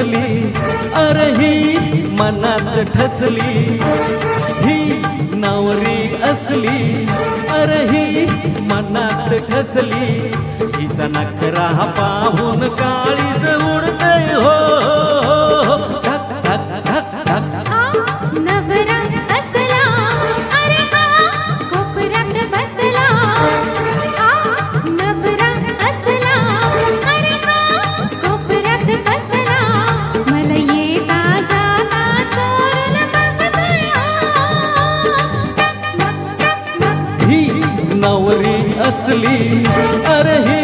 असली अरे ही मनात ठसली, ही नवरी असली अरे ही मनात ठसली, हिचा नखरा पाहून काळीज उडते हो, धक धक धक धक. नवरा असला अरे हा कोपऱ्यात बसला, नवरा असला अरे हा कोपऱ्यात बसला, मला येता जाता चोरून बघतोय ही नवरी असली अरे ही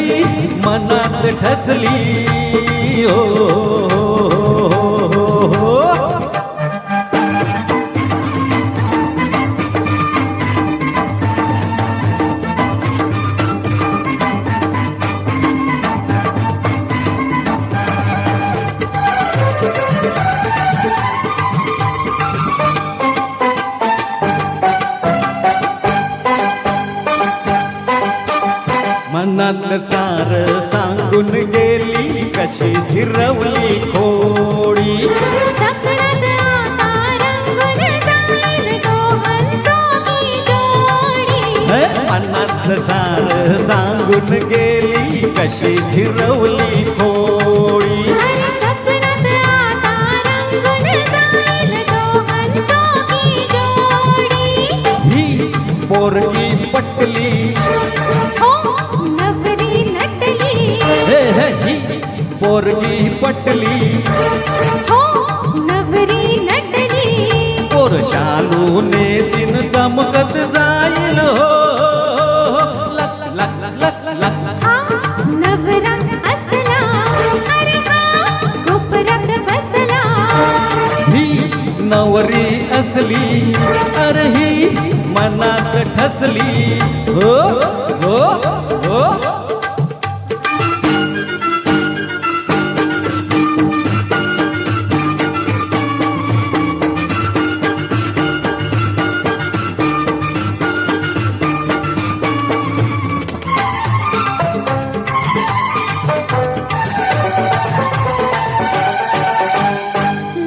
मनात ठसली हो. मनात सार सांगून गेली कशी जिरवली खोडी, सफरात आता रंगून जाईल तो हंसोची जोडी. मनात सार सांगून गेली कशी जिरवली खोडी, अरे सफरात आता रंगून जाईल तो हंसोची जोडी. ही पोरगी पटली हो नवरी नटली, ही पोरगी पटली, हो नवरी नटली. पोर शालू नेसीन चमकत जाईल हो, लक लक लक लक. हा नवरा असला अरे हा कोपऱ्यात बसला, ही नवरी असली अरे ही मनात ठसली हो हो हो.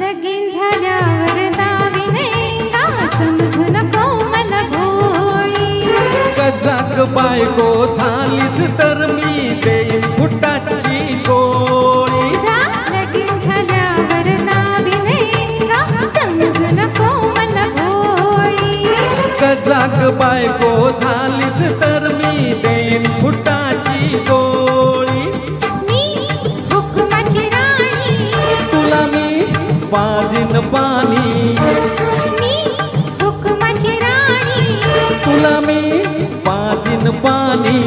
लगीन झाल्यावर दावी नाही का समजू नको मला भोळी. कजाक बायको झालीच तर मी देईन फुटाची गोळी, लगीन झाल्यावर दावी नाही का समजू नको मला भोळी. कजाक बायको झालीस तर मी देईन फुटाची गोळी, मी हुकुमाची राणी, तुला मी पाजीन पाणी, मी हुकुमाची राणी. तुला मी पाजीन पाणी.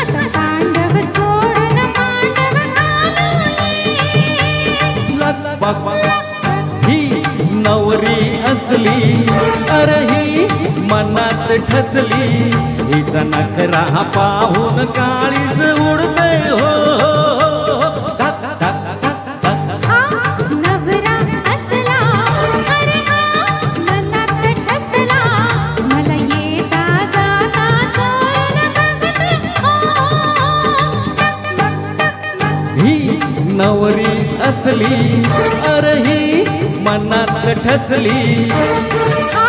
आता तांडव सोडून मांडव घालूये. लक बक ही नवरी असली अरे ही मनात ठसली, हिचा नखरा पाहून काळीज उडते हो, धक धक धक धक. हा नवरा असला अरे हा मनात ठसला, मला येता जाता चोरून बघतोय ही नवरी असली अरे ही मनात ठसली. हा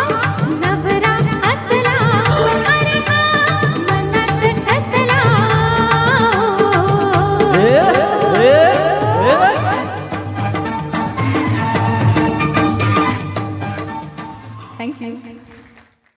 नवरा असला अरे हा मनात ठसला. ए, ए, ए. थँक्यू.